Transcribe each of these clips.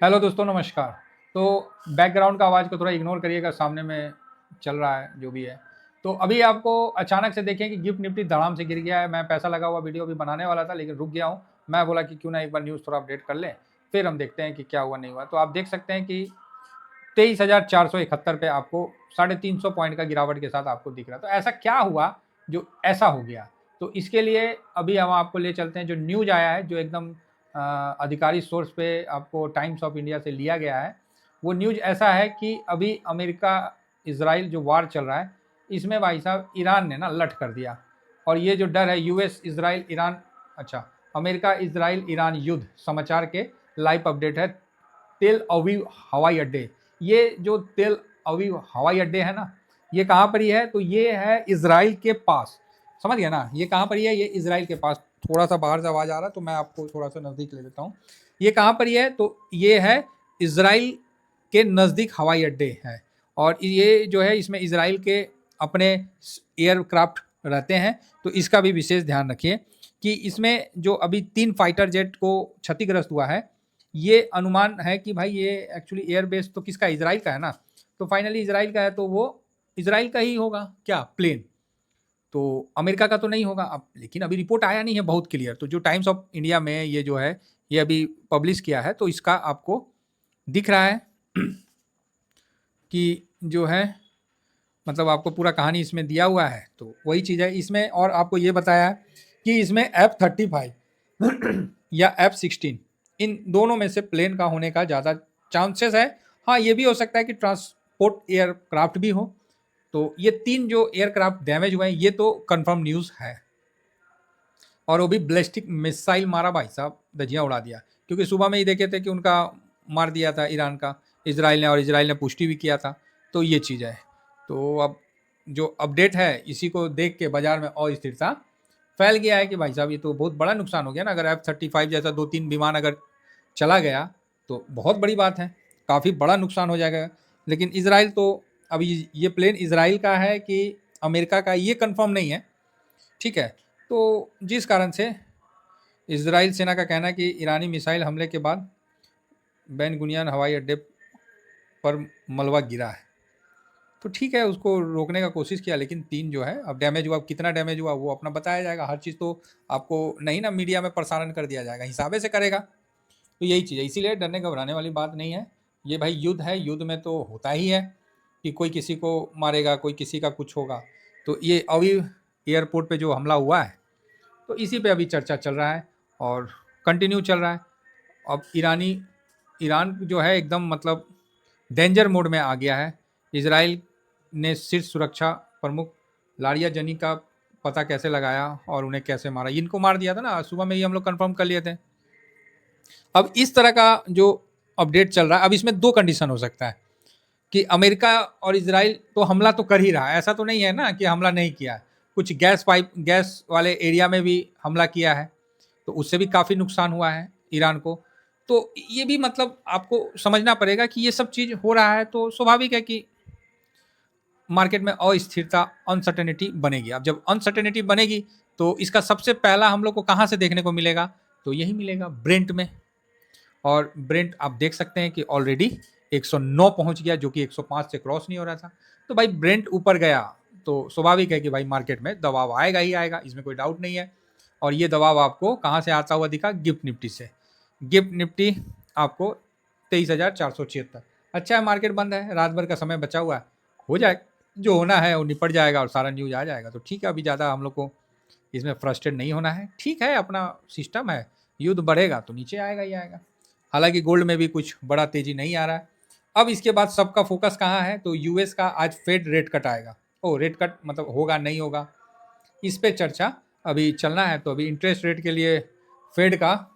Hello दोस्तों, नमस्कार। तो बैकग्राउंड का आवाज़ को थोड़ा इग्नोर करिएगा, सामने में चल रहा है जो भी है। तो अभी आपको अचानक से देखें कि गिफ्ट निफ्टी धड़ाम से गिर गया है। मैं पैसा लगा हुआ वीडियो भी बनाने वाला था, लेकिन रुक गया हूँ। मैं बोला कि क्यों ना एक बार न्यूज़ थोड़ा अपडेट कर लें, फिर हम देखते हैं कि क्या हुआ नहीं हुआ। तो आप देख सकते हैं कि 23,471 पे आपको 350 पॉइंट का गिरावट के साथ आपको दिख रहा है। तो ऐसा क्या हुआ जो ऐसा हो गया? तो इसके लिए अभी हम आपको ले चलते हैं, जो न्यूज़ आया है, जो एकदम आधिकारिक सोर्स पे आपको टाइम्स ऑफ इंडिया से लिया गया है। वो न्यूज़ ऐसा है कि अभी अमेरिका इजराइल जो वार चल रहा है, इसमें भाई साहब ईरान ने ना लठ कर दिया। और ये जो डर है, यूएस इजराइल ईरान, अच्छा, अमेरिका इजराइल ईरान युद्ध समाचार के लाइव अपडेट है। तेल अवीव हवाई अड्डे, ये जो तेल अवीव हवाई अड्डे है ना, ये कहाँ पर ही है? तो ये है इजराइल के पास। समझ गया ना? ये कहाँ पर ही है? ये इजराइल के पास। थोड़ा सा बाहर से आवाज़ आ रहा है तो मैं आपको थोड़ा सा नज़दीक ले लेता हूँ। ये कहाँ पर ही है? तो ये है इजराइल के नज़दीक हवाई अड्डे है। और ये जो है, इसमें इजराइल के अपने एयरक्राफ्ट रहते हैं। तो इसका भी विशेष ध्यान रखिए कि इसमें जो अभी 3 फाइटर जेट को क्षतिग्रस्त हुआ है, ये अनुमान है कि भाई ये एक्चुअली एयरबेस तो किसका? इजराइल का है ना। तो फाइनली इजराइल का है, तो वो इजराइल का ही होगा क्या प्लेन? तो अमेरिका का तो नहीं होगा अब। लेकिन अभी रिपोर्ट आया नहीं है बहुत क्लियर। तो जो टाइम्स ऑफ इंडिया में ये जो है, ये अभी पब्लिश किया है, तो इसका आपको दिख रहा है कि जो है, मतलब आपको पूरा कहानी इसमें दिया हुआ है। तो वही चीज़ है इसमें। और आपको ये बताया है कि इसमें F-35 या F-16, इन दोनों में से प्लेन का होने का ज़्यादा चांसेस है। हाँ, ये भी हो सकता है कि ट्रांसपोर्ट एयरक्राफ्ट भी हो। तो ये 3 जो एयरक्राफ्ट डैमेज हुए हैं, ये तो कंफर्म न्यूज़ है। और वो भी बैलिस्टिक मिसाइल मारा भाई साहब, धजिया उड़ा दिया। क्योंकि सुबह में ही देखे थे कि उनका मार दिया था ईरान का, इजराइल ने, और इजराइल ने पुष्टि भी किया था। तो ये चीज़ है। तो अब जो अपडेट है, इसी को देख के बाजार में अस्थिरता फैल गया है कि भाई साहब ये तो बहुत बड़ा नुकसान हो गया ना। अगर F-35 जैसा 2-3 विमान अगर चला गया तो बहुत बड़ी बात है, काफ़ी बड़ा नुकसान हो जाएगा। लेकिन इजराइल तो, अभी ये प्लेन इजराइल का है कि अमेरिका का, ये कंफर्म नहीं है। ठीक है। तो जिस कारण से इजराइल सेना का कहना है कि ईरानी मिसाइल हमले के बाद बेन गुनियान हवाई अड्डे पर मलबा गिरा है। तो ठीक है, उसको रोकने का कोशिश किया, लेकिन 3 जो है, अब डैमेज हुआ, कितना डैमेज हुआ वो अपना बताया जाएगा। हर चीज़ तो आपको नहीं ना मीडिया में प्रसारण कर दिया जाएगा, हिसाबे से करेगा। तो यही चीज़ है, इसीलिए डरने घबराने वाली बात नहीं है। ये भाई युद्ध है, युद्ध में तो होता ही है कि कोई किसी को मारेगा, कोई किसी का कुछ होगा। तो ये अभी एयरपोर्ट पे जो हमला हुआ है, तो इसी पे अभी चर्चा चल रहा है और कंटिन्यू चल रहा है। अब ईरान जो है एकदम मतलब डेंजर मोड में आ गया है। इजराइल ने शीर्ष सुरक्षा प्रमुख लारिया जनी का पता कैसे लगाया और उन्हें कैसे मारा। इनको मार दिया था ना, सुबह में ही हम लोग कंफर्म कर लिए थे। अब इस तरह का जो अपडेट चल रहा है, अब इसमें 2 कंडीशन हो सकता है कि अमेरिका और इजराइल तो हमला तो कर ही रहा है, ऐसा तो नहीं है ना कि हमला नहीं किया है। कुछ गैस वाले एरिया में भी हमला किया है, तो उससे भी काफ़ी नुकसान हुआ है ईरान को। तो ये भी मतलब आपको समझना पड़ेगा कि ये सब चीज़ हो रहा है, तो स्वाभाविक है कि मार्केट में अस्थिरता, अनसर्टेनिटी बनेगी। अब जब अनसर्टेनिटी बनेगी, तो इसका सबसे पहला हम लोग को कहाँ से देखने को मिलेगा? तो यही मिलेगा ब्रेंट में। और ब्रेंट आप देख सकते हैं कि ऑलरेडी 109 पहुंच गया, जो कि 105 से क्रॉस नहीं हो रहा था। तो भाई ब्रेंट ऊपर गया तो स्वाभाविक है कि भाई मार्केट में दबाव आएगा ही आएगा, इसमें कोई डाउट नहीं है। और ये दबाव आपको कहाँ से आता हुआ दिखा? गिफ्ट निफ्टी से। गिफ्ट निफ्टी आपको 23,476। अच्छा है, मार्केट बंद है, रात भर का समय बचा हुआ है, हो जाए जो होना है वो निपट जाएगा और सारा न्यूज आ जाएगा। तो ठीक है, अभी ज़्यादा हम लोग को इसमें फ्रस्ट्रेट नहीं होना है। ठीक है, अपना सिस्टम है, युद्ध बढ़ेगा तो नीचे आएगा ही आएगा। हालांकि गोल्ड में भी कुछ बड़ा तेजी नहीं आ रहा है। अब इसके बाद सबका फोकस कहाँ है? तो यूएस का आज फेड रेट कट आएगा। ओ, रेट कट मतलब होगा नहीं होगा, इस पे चर्चा अभी चलना है। तो अभी इंटरेस्ट रेट के लिए फेड का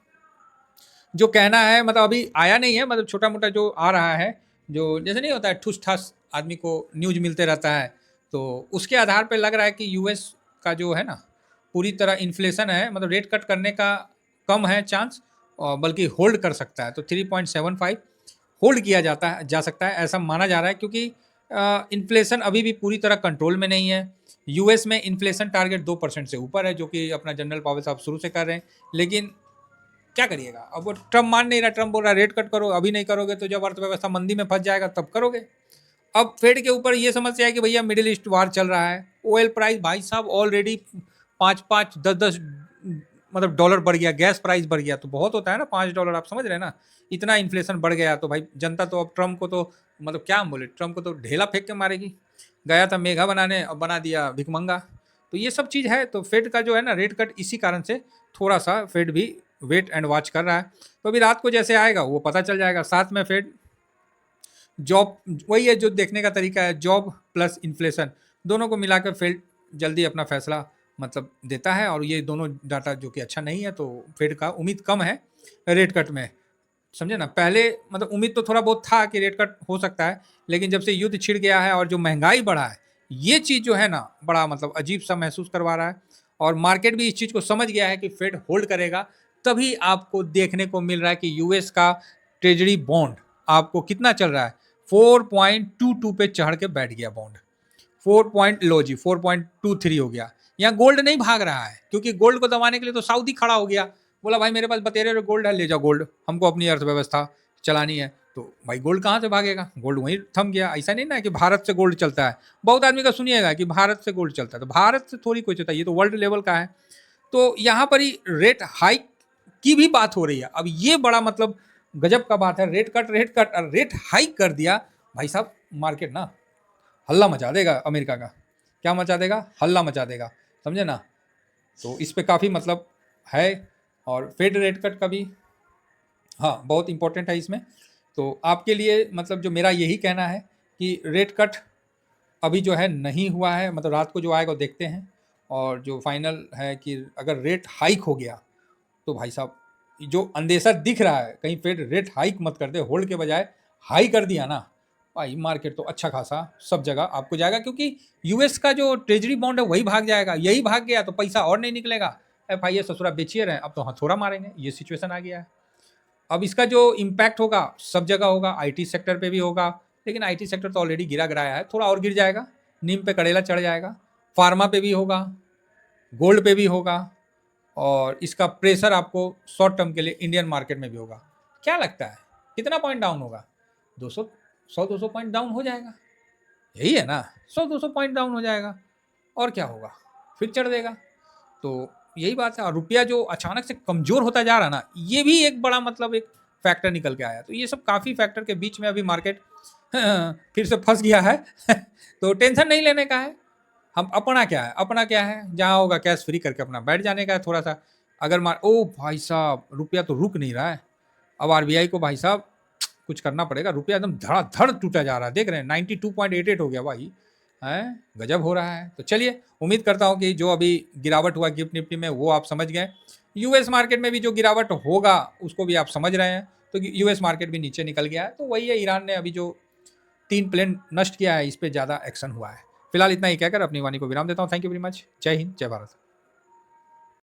जो कहना है, मतलब अभी आया नहीं है, मतलब छोटा मोटा जो आ रहा है, जो जैसे नहीं होता है ठुस ठास आदमी को न्यूज मिलते रहता है, तो उसके आधार पर लग रहा है कि यूएस का जो है ना, पूरी तरह इन्फ्लेशन है, मतलब रेट कट करने का कम है चांस, और बल्कि होल्ड कर सकता है। तो 3.75 होल्ड किया जा सकता है, ऐसा माना जा रहा है। क्योंकि इन्फ्लेशन अभी भी पूरी तरह कंट्रोल में नहीं है। यूएस में इन्फ्लेशन टारगेट 2% से ऊपर है, जो कि अपना जनरल पावेल साहब शुरू से कर रहे हैं। लेकिन क्या करिएगा? अब वो ट्रम्प मान नहीं रहा, ट्रम्प बोल रहा है रेट कट करो, अभी नहीं करोगे तो जब अर्थव्यवस्था मंदी में फंस जाएगा तब करोगे। अब फेड के ऊपर ये समस्या है कि भैया मिडिल ईस्ट वार चल रहा है, ऑयल प्राइस भाई साहब ऑलरेडी 5-5 10-10 मतलब डॉलर बढ़ गया, गैस प्राइस बढ़ गया, तो बहुत होता है ना $5, आप समझ रहे हैं ना, इतना इन्फ्लेशन बढ़ गया। तो भाई जनता तो अब ट्रम्प को तो मतलब क्या हम बोले, ट्रम्प को तो ढेला फेंक के मारेगी। गया था मेघा बनाने, अब बना दिया भिकमंगा। तो ये सब चीज़ है, तो फेड का जो है ना रेट कट इसी कारण से थोड़ा सा फेड भी वेट एंड वॉच कर रहा है। तो अभी रात को जैसे आएगा वो पता चल जाएगा। साथ में फेड जॉब, वही है जो देखने का तरीका है, जॉब प्लस इन्फ्लेशन दोनों को मिलाकर फेड जल्दी अपना फैसला मतलब देता है। और ये दोनों डाटा जो कि अच्छा नहीं है, तो फेड का उम्मीद कम है रेट कट में, समझे ना। पहले मतलब उम्मीद तो थोड़ा बहुत था कि रेट कट हो सकता है, लेकिन जब से युद्ध छिड़ गया है और जो महंगाई बढ़ा है, ये चीज़ जो है ना बड़ा मतलब अजीब सा महसूस करवा रहा है। और मार्केट भी इस चीज़ को समझ गया है कि फेड होल्ड करेगा। तभी आपको देखने को मिल रहा है कि यूएस का ट्रेजरी बॉन्ड आपको कितना चल रहा है, 4.22 पे चढ़ के बैठ गया बॉन्ड। 4.23 हो गया। यहाँ गोल्ड नहीं भाग रहा है, क्योंकि गोल्ड को दबाने के लिए तो सऊदी खड़ा हो गया, बोला भाई मेरे पास बतेरे गोल्ड है, ले जाओ गोल्ड, हमको अपनी अर्थव्यवस्था चलानी है। तो भाई गोल्ड कहाँ से भागेगा, गोल्ड वहीं थम गया। ऐसा नहीं ना कि भारत से गोल्ड चलता है, बहुत आदमी का सुनिएगा कि भारत से गोल्ड चलता है, तो भारत से थोड़ी कोई चलता है, ये तो वर्ल्ड लेवल का है। तो यहाँ पर ही रेट हाइक की भी बात हो रही है। अब ये बड़ा मतलब गजब का बात है, रेट हाइक कर दिया भाई साहब, मार्केट ना हल्ला मचा देगा। अमेरिका का क्या मचा देगा, हल्ला मचा देगा, समझे ना। तो इस पे काफ़ी मतलब है। और फेड रेट कट का भी हाँ बहुत इंपॉर्टेंट है इसमें। तो आपके लिए मतलब जो मेरा यही कहना है कि रेट कट अभी जो है नहीं हुआ है, मतलब रात को जो आएगा वो देखते हैं। और जो फाइनल है कि अगर रेट हाइक हो गया तो भाई साहब जो अंदेशा दिख रहा है कहीं फेड रेट हाइक मत कर दे, होल्ड के बजाय हाई कर दिया ना, भाई मार्केट तो अच्छा खासा सब जगह आपको जाएगा। क्योंकि यूएस का जो ट्रेजरी बॉन्ड है वही भाग जाएगा, यही भाग गया तो पैसा और नहीं निकलेगा। एफआईए ससुरा बेचिए रहे, अब तो हथौड़ा मारेंगे, ये सिचुएशन आ गया है। अब इसका जो इम्पैक्ट होगा सब जगह होगा, आईटी सेक्टर पे भी होगा, लेकिन आईटी सेक्टर तो ऑलरेडी गिरा गिराया है, थोड़ा और गिर जाएगा, नीम पे कड़ेला चढ़ जाएगा। फार्मा पे भी होगा, गोल्ड पे भी होगा, और इसका प्रेशर आपको शॉर्ट टर्म के लिए इंडियन मार्केट में भी होगा। क्या लगता है कितना पॉइंट डाउन होगा? 200 100-200 पॉइंट डाउन हो जाएगा, यही है ना, 100-200 पॉइंट डाउन हो जाएगा, और क्या होगा, फिर चढ़ देगा। तो यही बात है। और रुपया जो अचानक से कमज़ोर होता जा रहा है ना, ये भी एक बड़ा मतलब एक फैक्टर निकल के आया। तो ये सब काफ़ी फैक्टर के बीच में अभी मार्केट फिर से फंस गया है तो टेंशन नहीं लेने का है। हम अपना क्या है, अपना क्या है, जहाँ होगा कैश फ्री करके अपना बैठ जाने का है थोड़ा सा। अगर मार ओ भाई साहब रुपया तो रुक नहीं रहा है, अब आरबीआई को भाई साहब कुछ करना पड़ेगा। रुपया एकदम धड़ाधड़ टूटा जा रहा है, देख रहे हैं 92.88 हो गया भाई, है गजब हो रहा है। तो चलिए उम्मीद करता हूँ कि जो अभी गिरावट हुआ गिफ्ट निफ्टी में वो आप समझ गए, यूएस मार्केट में भी जो गिरावट होगा उसको भी आप समझ रहे हैं। तो यूएस मार्केट भी नीचे निकल गया है, तो वही है, ईरान ने अभी जो 3 प्लेन नष्ट किया है इस पर ज़्यादा एक्शन हुआ है। फिलहाल इतना ही कहकर अपनी वाणी को विराम देता हूँ। Thank you very much. जय हिंद, जय भारत।